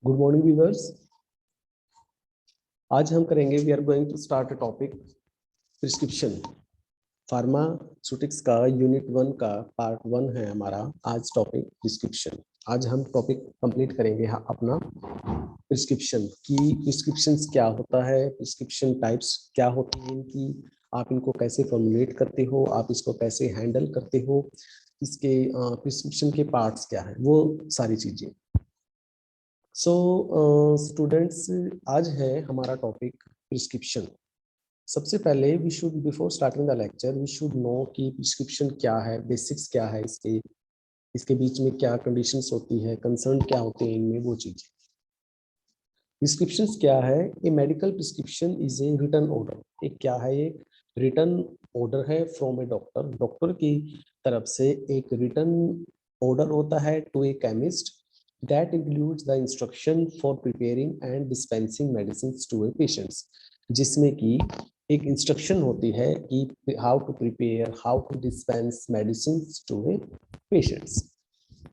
Good morning viewers. आज हम करेंगे we are going to start a topic prescription pharmaceutics का यूनिट 1 का पार्ट 1 है हमारा आज टॉपिक प्रिस्क्रिप्शन। आज हम टॉपिक कंप्लीट करेंगे अपना प्रिस्क्रिप्शन की प्रिस्क्रिप्शंस क्या होता है, प्रिस्क्रिप्शन टाइप्स क्या होती हैं इनकी, आप इनको कैसे फॉर्मुलेट करते हो, आप इसको कैसे हैंडल करते हो, इसके प्रिस्क्रिप्शन के पार्ट्स क्या है, वो सारी चीजें। सो स्टूडेंट्स, आज है हमारा टॉपिक प्रिस्क्रिप्शन। सबसे पहले we should before starting the lecture we should know कि प्रिस्क्रिप्शन क्या है, बेसिक्स क्या है, इसके बीच में क्या कंडीशंस होती है, कंसर्न क्या होते हैं इनमें, वो चीजें। प्रिस्क्रिप्शन क्या है? A medical prescription is a written order. एक क्या है? एक रिटन ऑर्डर है फ्रॉम ए डॉक्टर। डॉक्टर की तरफ से एक रिटन ऑर्डर होता है to a chemist that includes the instruction for preparing and dispensing medicines to a patients, जिसमें कि एक इंस्ट्रक्शन होती है कि how to prepare, how to dispense medicines to a patients.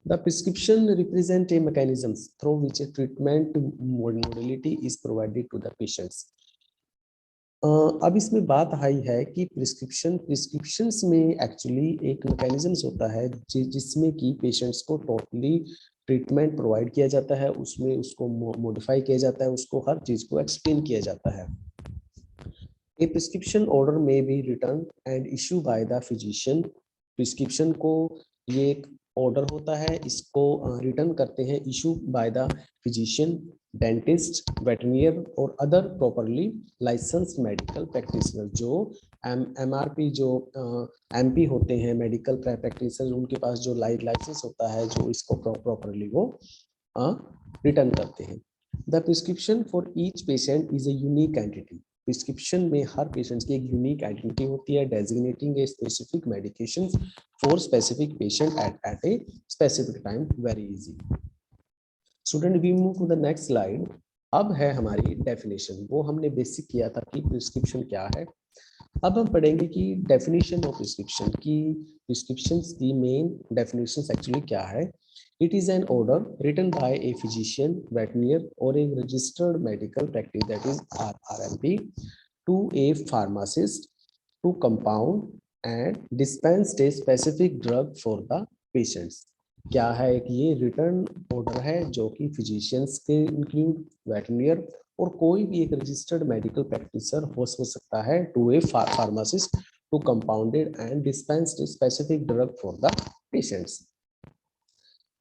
The prescription represent a mechanism through which a treatment modality is provided to the patients. अब इसमें बात आई है कि प्रिस्क्रिप्शंस में एक्चुअली एक मैकेनिज्म्स होता है जिसमें कि पेशेंट्स को टोटली ट्रीटमेंट प्रोवाइड किया जाता है, उसमें उसको मॉडिफाई किया जाता है, उसको हर चीज को एक्सप्लेन किया जाता है। ए प्रिस्क्रिप्शन ऑर्डर में be written and issue by the physician. Prescription को ये एक ऑर्डर होता है, इसको रिटर्न करते हैं, issue by the physician, dentist, veterinarian और other properly licensed medical practitioner. जो एमआरपी जो एमपी होते हैं मेडिकल प्रैक्टिशनर, उनके पास जो लाइसेंस होता है, जो इसको प्रॉपरली वो रिटर्न करते हैं। The prescription for each patient is a unique entity. Prescription में हर पेशेंट की एक यूनिक आइडेंटिटी होती है, designating a specific medication for specific patient at a specific time. Very easy. Student, we move to the next slide. अब है हमारी definition. वो हमने बेसिक किया था कि प्रिस्क्रिप्शन क्या है। अब हम पढ़ेंगे कि डेफिनेशन ऑफ प्रिस्क्रिप्शन की, प्रिस्क्रिप्शन की मेन डेफिनेशन एक्चुअली क्या है। It is an order written by a physician, veterinarian, or a registered medical practice, that is RMP, to a pharmacist to compound and dispense a specific drug for the patients. क्या है कि ये return order है जो कि physicians के include वेटरनियर और कोई भी एक रजिस्टर्ड मेडिकल प्रैक्टिशनर हो सकता है to a pharmacist to compounded and dispense a specific drug for the patients.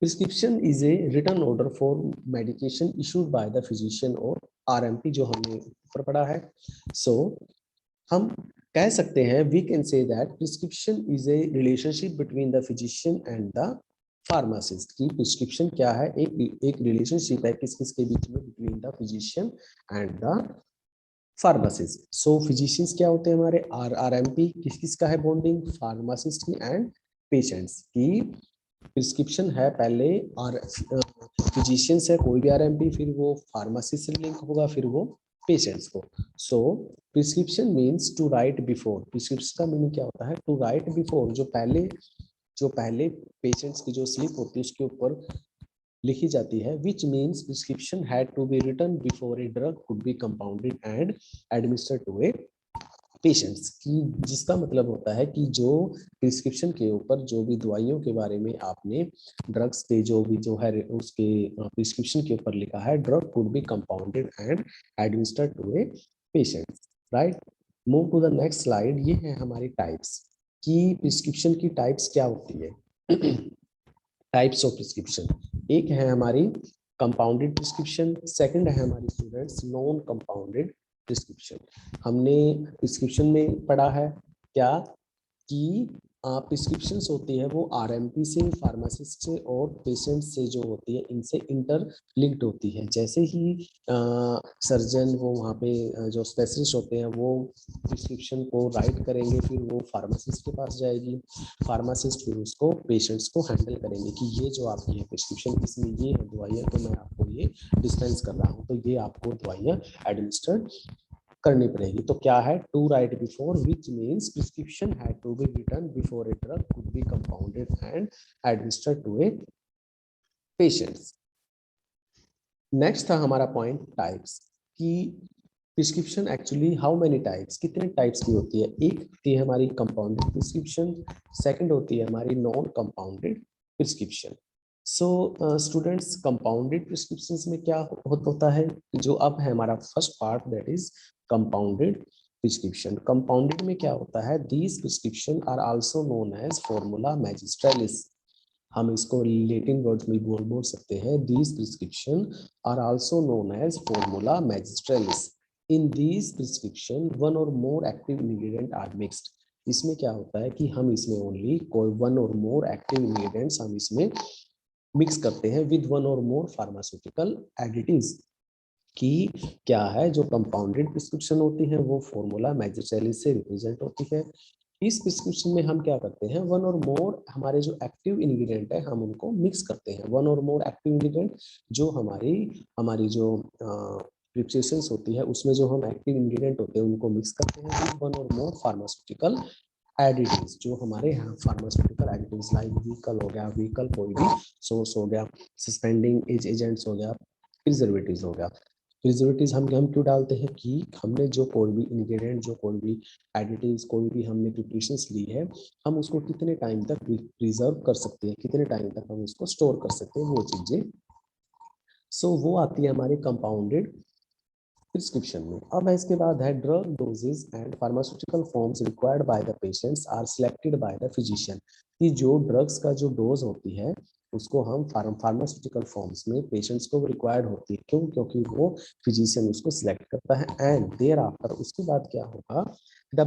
Prescription is a written order for medication issued by the physician और आरएमपी, जो हमने ऊपर पढ़ा है। सो हम कह सकते हैं, we can say that prescription is a relationship between the physician and the pharmacist. की प्रिस्क्रिप्शन क्या है? एक रिलेशनशिप है किस किस के बीच में, between the physician and the pharmacist. So physicians क्या होते हैं हमारे, आरएमपी किस किस का है बॉन्डिंग, फार्मासिस्ट की एंड पेशेंट्स की। प्रिस्क्रिप्शन है पहले और फिजिशियन से कोई भी आरएमपी, फिर वो फार्मेसी से लिंक होगा, फिर वो पेशेंट्स को। So prescription means to write before. Prescription का मीनिंग क्या होता है? टू राइट बिफोर, जो पहले पेशेंट्स की जो स्लिप होती है उसके ऊपर लिखी जाती है, which means prescription had to be written before a drug could be compounded and administered to a patients की। जिसका मतलब होता है कि जो प्रिस्क्रिप्शन के ऊपर जो भी दवाइयों के बारे में आपने ड्रग्स के जो है उसके प्रिस्क्रिप्शन के ऊपर लिखा है, drug could be compounded and administered to a patients, right. Move to the next slide. ये है हमारी टाइप्स की प्रिस्क्रिप्शन की टाइप्स क्या होती है। टाइप्स ऑफ प्रिस्क्रिप्शन, एक है हमारी कंपाउंडेड प्रिस्क्रिप्शन, सेकंड है हमारी स्टूडेंट्स नॉन कंपाउंडेड प्रिस्क्रिप्शन। हमने प्रिस्क्रिप्शन में पढ़ा है क्या कि प्रिस्क्रिप्शंस होती है वो आरएमपी से, फार्मासिस्ट से और पेशेंट से जो होती है इनसे इंटर लिंक्ड होती है। जैसे ही सर्जन वो वहाँ पे जो स्पेशलिस्ट होते हैं वो प्रिस्क्रिप्शन को राइट करेंगे, फिर वो फार्मासिस्ट के पास जाएगी, फार्मासिस्ट फिर उसको पेशेंट्स को हैंडल करेंगे कि ये जो आपकी है प्रिस्क्रिप्शन, इसमें ये है दवाइयाँ, तो मैं आपको ये डिस्पेंस कर रहा हूँ, तो ये आपको दवाइयाँ एडमिनिस्टर करनी पड़ेगी। तो क्या है? To write before, which means prescription had to be written before a drug could be compounded and administered to a patients. Next था हमारा पॉइंट टाइप्स, कि prescription actually how many types, कितने टाइप्स की होती है। एक होती है हमारी कंपाउंडेड प्रिस्क्रिप्शन, सेकंड होती है हमारी non compounded prescription. So students, compounded prescriptions में क्या होता है, जो अब है हमारा first part, that is compounded prescription. Compounded में क्या होता है, these prescription are also known as formula magistralis. हम इसको लैटिन वर्ड्स में बोल सकते हैं, these prescription are also known as formula magistralis. In these prescription one और more active ingredient are mixed. इसमें क्या होता है कि हम इसमें ओनली कोई वन और मोर एक्टिव इंग्रेडिएंट्स हम इसमें मिक्स करते हैं विद वन और मोर फार्मास्यूटिकल एडिटिव्स। कि क्या है, जो कंपाउंडेड प्रिस्क्रिप्शन होती है वो फॉर्मूला मैजिस्ट्रेलिस से रिप्रेजेंट होती है। इस प्रिस्क्रिप्शन में हम क्या करते हैं, वन और मोर हमारे जो एक्टिव इंग्रेडिएंट है हम उनको मिक्स करते हैं। वन और मोर एक्टिव इंग्रेडिएंट जो हमारी हमारी जो प्रिपरेशंस होती है उसमें जो हम एक्टिव इंग्रेडिएंट होते हैं उनको मिक्स करते हैं विद वन और मोर फार्मास्यूटिकल एडिटिव्स। जो हमारे यहाँ फार्मास्यूटिकल एडिटिव्स लाइक व्हीकल हो गया, व्हीकल कोई भी सोर्स हो गया, सस्पेंडिंग एजेंट्स हो गया, प्रिजर्वेटिव्स हो गया। प्रिजर्वेटिव्स हम क्यों डालते हैं कि हमने जो कोई भी इंग्रेडिएंट, जो कोई भी एडिटिव्स, कोई भी हमने प्रिपरेशंस ली है, हम उसको कितने टाइम तक प्रिजर्व कर सकते हैं, कितने टाइम तक हम उसको स्टोर कर सकते हैं, वो चीजें। सो वो आती है हमारी कंपाउंडेड प्रिस्क्रिप्शन में। अब इसके बाद है drug dosage and pharmaceutical forms required by the patients are selected by the physician. कि जो ड्रग्स का जो डोज होती है उसको हम फार्मास्यूटिकल फॉर्म्स में पेशेंट्स को रिक्वायर्ड होती है, क्यों, क्योंकि वो फिजिशियन उसको सिलेक्ट करता है। एंड देयर आफ्टर, उसके बाद क्या होगा, the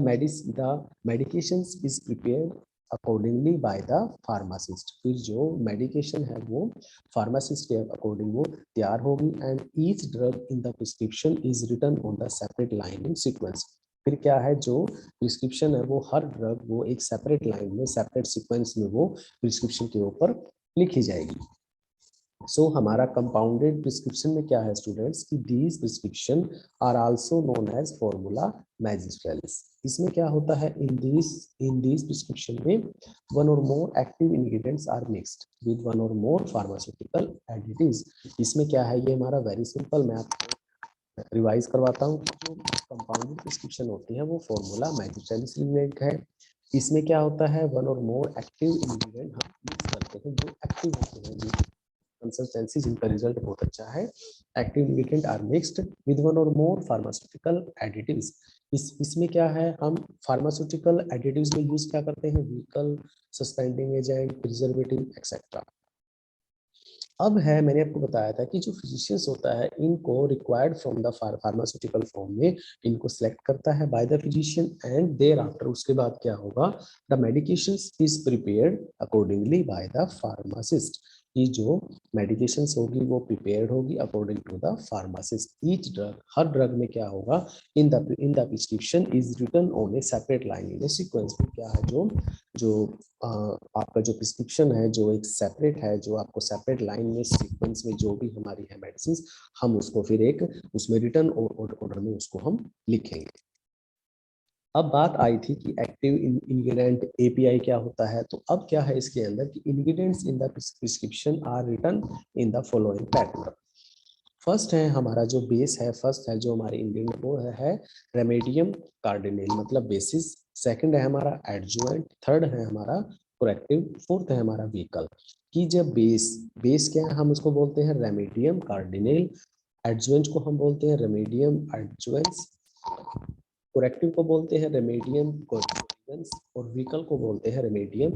medication is prepared accordingly by the pharmacist. फिर जो मेडिकेशन है वो फार्मासिस्ट के अकॉर्डिंग वो तैयार होगी। And each drug in the prescription is written on the separate line in sequence. फिर क्या है, जो प्रिस्क्रिप्शन है वो हर ड्रग वो एक सेपरेट लाइन में, सेपरेट सीक्वेंस में वो प्रिस्क्रिप्शन के ऊपर लिखी जाएगी। सो हमारा कंपाउंडेड प्रिस्क्रिप्शन में क्या है स्टूडेंट्स, कि these prescription are also known as formula magistralis. इसमें क्या होता है, इन दीज प्रिस्क्रिप्शन में वन और more active ingredients are mixed with one और मोर फार्मास्यूटिकल एडिटिव्स। इसमें क्या है, ये हमारा वेरी सिंपल, मैं आपको रिवाइज करवाता हूँ। जो कंपाउंडेड प्रिस्क्रिप्शन होती है वो फॉर्मूला मैजिस्ट्रेलिस रिलेटेड है। इसमें क्या होता है, वन और मोर एक्टिव इंग्रेडिएंट हम मिक्स करते हैं जो एक्टिव होते हैं, जो कंसिस्टेंसी जिनका रिजल्ट बहुत अच्छा है। Active ingredient are mixed with one और मोर फार्मास्यूटिकल एडिटिव्स। इसमें क्या है, हम फार्मास्यूटिकल एडिटिव्स में यूज क्या करते हैं, vehicle, suspending agent, preservative etcetera. अब है, मैंने आपको बताया था कि जो फिजिशियंस होता है इनको required from the pharmaceutical form में इनको सिलेक्ट करता है by the physician. And thereafter, उसके बाद क्या होगा, the medication is prepared accordingly by the pharmacist. कि जो मेडिकेशंस होगी वो प्रिपेयर्ड होगी according to the pharmacist. Each drug, हर ड्रग में क्या होगा, in the prescription is written on a separate line in a sequence. क्या है, जो जो आपका जो प्रिस्क्रिप्शन है जो एक सेपरेट है, जो आपको सेपरेट लाइन में सीक्वेंस में जो भी हमारी है मेडिसिन, हम उसको फिर एक उसमें रिटर्न ऑर्डर में उसको हम लिखेंगे। अब बात आई थी कि एक्टिव इंग्रेडिएंट एपीआई क्या होता है, तो अब क्या है इसके अंदर कि ingredients in the prescription are written in the following pattern. First है हमारा जो बेस है, फर्स्ट है जो हमारे इंग्रेडिएंट वो है रेमेडियम कार्डिनल, मतलब बेसिस। सेकंड है हमारा एडजुवेंट, थर्ड है हमारा कोरेक्टिव, फोर्थ है हमारा व्हीकल। कि जब बेस, बेस क्या है, हम उसको बोलते हैं रेमेडियम कार्डिनल, एडजुवेंट को हम बोलते हैं रेमेडियम एडजुवेंस, कोरेक्टिव को बोलते हैं रेमेडियम कॉन्स्टिट्यूएंट्स, और व्हीकल को बोलते हैं रेमेडियम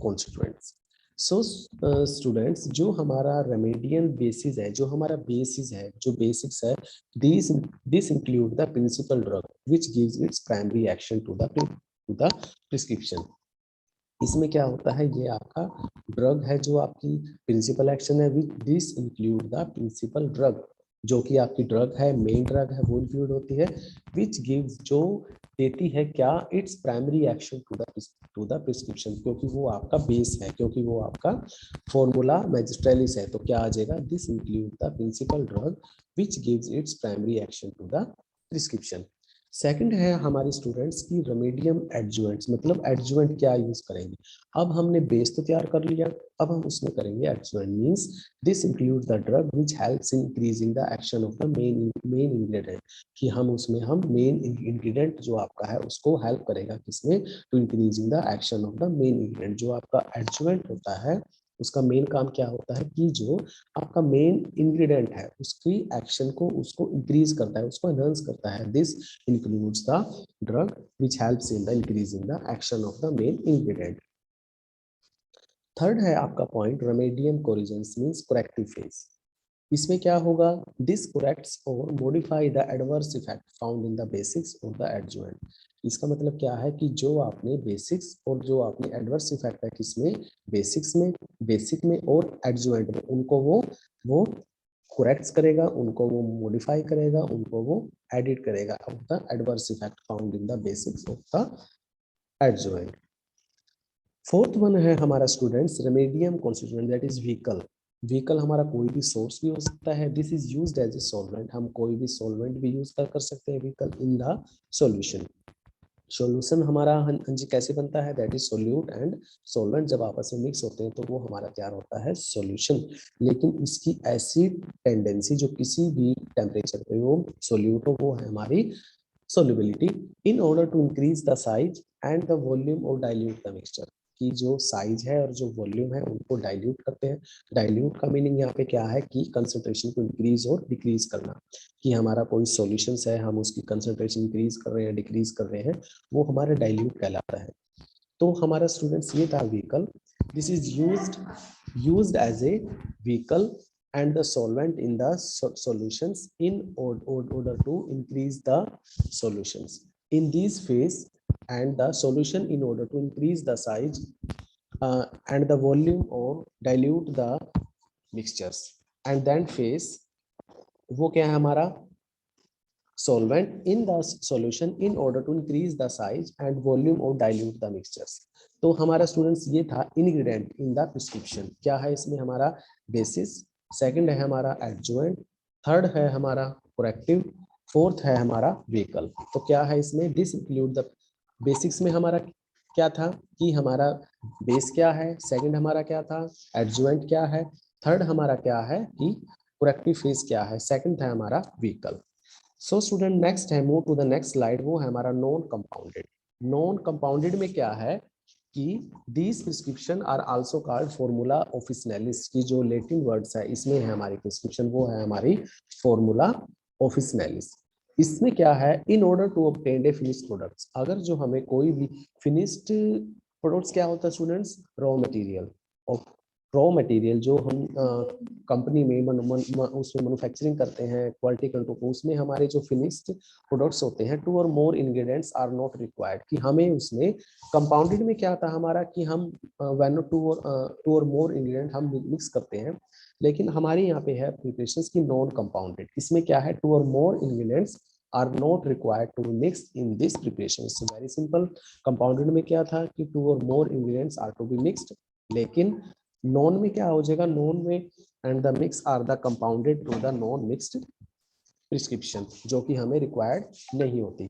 कॉन्स्टिट्यूएंट्स। सो स्टूडेंट्स, जो हमारा रेमेडियल बेसिस है, जो हमारा बेसिस है, जो बेसिक्स है, this include the principal drug which gives its primary action to the prescription. इसमें क्या होता है, ये आपका ड्रग है जो आपकी प्रिंसिपल एक्शन है, which this include the principal drug, जो कि आपकी ड्रग है, मेन ड्रग है वो इंक्लूड होती है, विच गिव्स, जो देती है क्या, its primary action to the prescription, क्योंकि वो आपका बेस है, क्योंकि वो आपका फॉर्मूला मैजिस्ट्रेलिस है। तो क्या आ जाएगा, this include the principal drug which gives its primary action to the prescription. Second है हमारे स्टूडेंट्स की रेमेडियम एडजुवेंट्स, मतलब एडजुवेंट क्या यूज करेंगे। अब हमने बेस तो तैयार कर लिया, अब हम उसमें करेंगे adjuvant. Means this include the drug which helps in increasing the action of the main ingredient, कि हम उसमें हम मेन इंग्रेडिएंट जो आपका है उसको हेल्प करेगा किसमें, to increasing the action of the main ingredient. जो आपका एडजुवेंट होता है उसका मेन काम क्या होता है कि जो आपका मेन इंग्रेडिएंट है उसकी एक्शन को उसको इंक्रीज करता है, उसको एनहांस करता है। This includes the drug which helps in the increasing the action of the main ingredient. Third है आपका point remedium corrigens means corrective phase. इसमें क्या होगा, this corrects or modify the adverse effect found in the basics of the adjuvant. इसका मतलब क्या है कि जो आपने बेसिक्स और जो आपने एडवर्स इफेक्ट है किसमें, बेसिक में और एडजुवेंट में, उनको वो करेक्ट्स करेगा, उनको वो मॉडिफाई करेगा, उनको वो एडिट करेगा of the adverse effect found in the basics of the adjuvant. Fourth one है हमारा students remedium constituent that is vehicle. Vehicle हमारा कोई भी सोर्स भी हो सकता है। This is used as a solvent, हम कोई भी सॉल्वेंट भी यूज कर सकते हैं vehicle in the solution. Solution हमारा हाँ जी कैसे बनता है, that is solute and solvent जब आपस में मिक्स होते हैं तो वो हमारा तैयार होता है सॉल्यूशन। लेकिन इसकी एसिड टेंडेंसी जो किसी भी टेम्परेचर पे वो सोल्यूट हो वो है हमारी solubility in order to increase the size and the volume or dilute the mixture, कि जो साइज है और जो वॉल्यूम है उनको डाइल्यूट करते हैं। डाइल्यूट का मीनिंग यहाँ पे क्या है कि कंसंट्रेशन को इंक्रीज और डिक्रीज करना, कि हमारा कोई सॉल्यूशंस है हम उसकी कंसंट्रेशन इंक्रीज कर रहे हैं डिक्रीज कर रहे हैं, वो हमारा डाइल्यूट कहलाता है। तो हमारा स्टूडेंट्स ये था vehicle, this is used as a vehicle and the solvent in the solutions in order to increase the solutions in these phase, and the solution in order to increase the size and the volume or dilute the mixtures, and then phase वो क्या है हमारा solvent in the solution in order to increase the size and volume or dilute the mixtures। तो हमारा students ये था ingredient in the prescription। क्या है इसमें हमारा बेसिस, सेकंड है हमारा एडजुवेंट, थर्ड है हमारा करेक्टिव, फोर्थ है हमारा व्हीकल। तो क्या है इसमें, दिस इंक्लूड द बेसिक्स में हमारा क्या था कि हमारा बेस क्या है, सेकंड हमारा क्या था एडजुवेंट क्या है, थर्ड हमारा क्या है कि करेक्टिव फेज क्या है, सेकंड था हमारा व्हीकल। सो स्टूडेंट नेक्स्ट है, move to the next slide, वो है हमारा नॉन कंपाउंडेड। नॉन कंपाउंडेड में क्या है कि these prescription are also called formula officinalis, की जो लैटिन वर्ड्स है इसमें है हमारी प्रिस्क्रिप्शन, वो है हमारी फॉर्मूला ऑफिसिनलिस। इसमें क्या है, in order to obtain a finished products, अगर जो हमें कोई भी फिनिश्ड प्रोडक्ट्स क्या होता है students, raw material, raw material जो हम कंपनी में उसमें मैन्युफैक्चरिंग करते हैं क्वालिटी कंट्रोल को, उसमें हमारे जो फिनिश्ड प्रोडक्ट्स होते हैं टू और मोर इंग्रेडिएंट्स आर नॉट रिक्वायर्ड, कि हमें उसमें कंपाउंडेड में क्या था हमारा कि हम वन टू और मोर इंग्रेडिएंट हम मिक्स करते हैं, लेकिन हमारे यहाँ पे है प्रिपरेशंस की नॉन कंपाउंडेड। इसमें क्या है, टू और मोर ingredients are not required to mix in this preparation। So very simple, compounded में क्या था कि two or more ingredients are to be mixed, लेकिन नॉन में क्या हो जाएगा, नॉन में and the mix are the compounded to the non mixed prescription, जो कि हमें रिक्वायर्ड नहीं होती।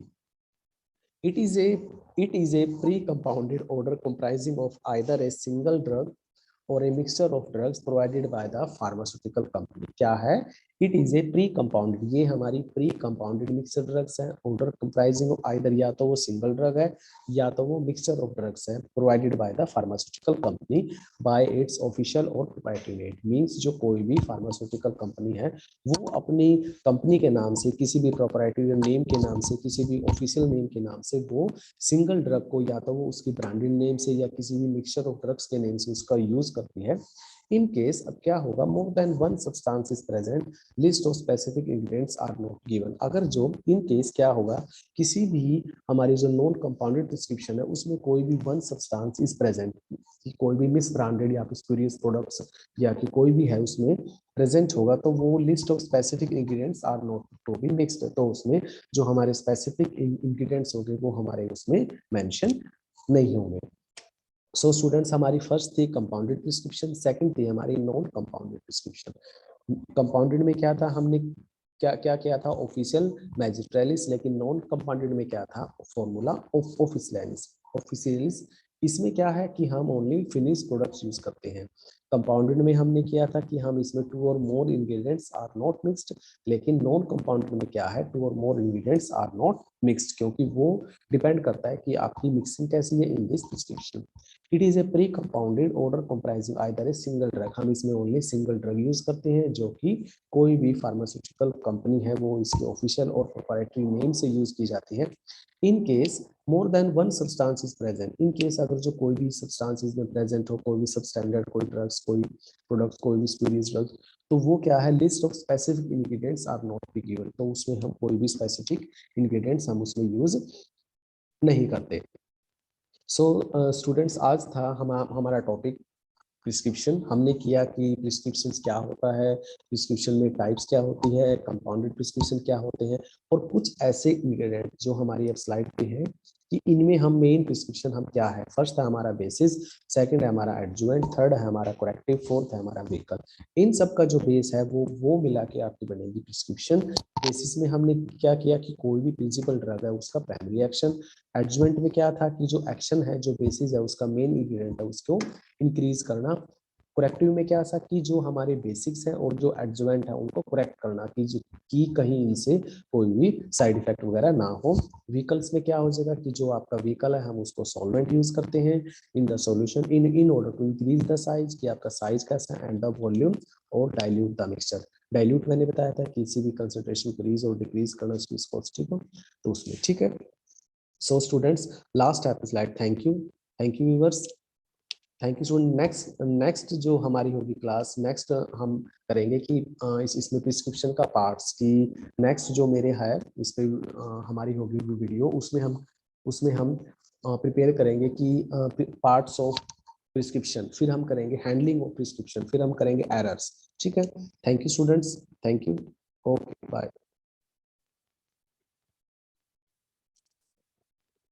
It is a pre-compounded order comprising of either a single drug or a mixture of drugs provided by the pharmaceutical company। क्या है, it is a pre compounded, ये हमारी pre compounded mixer drugs है, order comprising of either या तो वो single drug है या तो वो मिक्सचर ऑफ ड्रग्स है, provided by the pharmaceutical company by it's official और प्रोप्राइटरी नेम। मींस जो कोई भी फार्मास्यूटिकल कंपनी है वो अपनी कंपनी के नाम से, किसी भी प्रोप्राइटरी नेम के नाम से, किसी भी ऑफिशियल नेम के नाम से वो सिंगल ड्रग को या तो वो उसकी ब्रांडेड नेम से या किसी भी मिक्सचर ऑफ ड्रग्स के नेम से उसका यूज करती है। इन केस अब क्या होगा, more than one substance is present, list of specific ingredients are not given. अगर जो इन केस क्या होगा, किसी भी हमारी जो नॉन कंपाउंडेड प्रिस्क्रिप्शन है उसमें कोई भी वन सब्सटेंस इज प्रेजेंट, कोई भी मिस ब्रांडेड या स्पूरियस प्रोडक्ट्स या कि कोई भी है उसमें प्रेजेंट होगा, तो वो list of specific ingredients are not to be mixed. तो उसमें जो हमारे स्पेसिफिक इंग्रेडिएंट्स होंगे वो हमारे उसमें मेंशन नहीं होंगे। सो स्टूडेंट्स हमारी फर्स्ट थी कंपाउंडेड प्रिस्क्रिप्शन, सेकंड थी हमारी नॉन कंपाउंडेड प्रिस्क्रिप्शन। कंपाउंडेड में क्या था, हमने क्या क्या क्या था, ऑफिशियल मैजिस्ट्रेलिस, लेकिन नॉन कंपाउंडेड में क्या था, फॉर्मूला ऑफिशियलिस। ऑफिशियलिस इसमें क्या है कि हम ओनली फिनिश प्रोडक्ट्स यूज करते हैं। कंपाउंडेड में हमने किया था कि हम इसमें 2 और मोर इंग्रेडिएंट्स आर नॉट मिक्स्ड, लेकिन नॉन कंपाउंडेड में क्या है, 2 और मोर इंग्रेडिएंट्स आर नॉट मिक्स्ड, क्योंकि वो डिपेंड करता है कि आपकी मिक्सिंग कैसी है in this prescription. It is a pre compounded order comprising either a single drug, हम इसमें ओनली सिंगल ड्रग यूज करते हैं, जो कि कोई भी फार्मास्यूटिकल कंपनी है वो इसके ऑफिशियल और प्रोप्राइटरी नेम से यूज की जाती है। In case more than one substance is present, in case अगर जो कोई भी सब्सटेंस इसमें प्रेजेंट हो, कोई भी सबस्टैंडर्ड, कोई ड्रग्स, कोई प्रोडक्ट्स, कोई भी स्पूरियस ड्रग्स, तो वो क्या है, list of specific ingredients are not be given, तो उसमें हम कोई भी स्पेसिफिक इंग्रेडिएंट्स हम उसमें यूज नहीं करते। सो स्टूडेंट्स, आज था हमारा टॉपिक प्रिस्क्रिप्शन। हमने किया कि प्रिस्क्रिप्शन क्या होता है, प्रिस्क्रिप्शन में टाइप्स क्या होती है, कंपाउंडेड प्रिस्क्रिप्शन क्या होते हैं, और कुछ ऐसे इंग्रेडिएंट जो हमारी अब स्लाइड पे है कि इनमें हम मेन प्रिस्क्रिप्शन हम क्या है। फर्स्ट है हमारा बेसिस, सेकंड है हमारा एडजुवेंट, थर्ड है हमारा करेक्टिव, फोर्थ है हमारा व्हीकल। इन सब का जो बेस है वो मिला के आपकी बनेगी प्रिस्क्रिप्शन। बेसिस में हमने क्या किया कि कोई भी प्रिंसिपल ड्रग है उसका प्राइमरी एक्शन, एडजुवेंट में क्या था कि जो एक्शन है, जो बेसिस है, उसका मेन इंग्रेडिएंट है उसको इंक्रीज करना। करेक्टिव में क्या था कि जो हमारे बेसिक्स हैं और जो एडजुवेंट है उनको करेक्ट करना कि कहीं इनसे कोई भी साइड इफेक्ट वगैरह ना हो। व्हीकल्स में क्या हो जाएगा कि जो आपका व्हीकल है हम उसको सॉल्वेंट यूज करते हैं in the solution in order to increase the size, कि आपका साइज कैसा है, एंड द वॉल्यूम, और डाइल्यूट द मिक्सचर। डाइल्यूट मैंने बताया था किसी भी कंसंट्रेशन इंक्रीज और डिक्रीज करना उसकी विस्कोसिटी को, तो उसमें ठीक है। So students, last episode, thank you viewers, thank you student. Next जो हमारी होगी क्लास, नेक्स्ट हम करेंगे कि इसमें प्रिस्क्रिप्शन का पार्ट्स की नेक्स्ट जो मेरे है इस पे हमारी होगी वीडियो, उसमें हम प्रिपेयर करेंगे कि पार्ट्स ऑफ प्रिस्क्रिप्शन, फिर हम करेंगे हैंडलिंग ऑफ प्रिस्क्रिप्शन, फिर हम करेंगे एरर्स। ठीक है, thank you students, thank you, okay bye.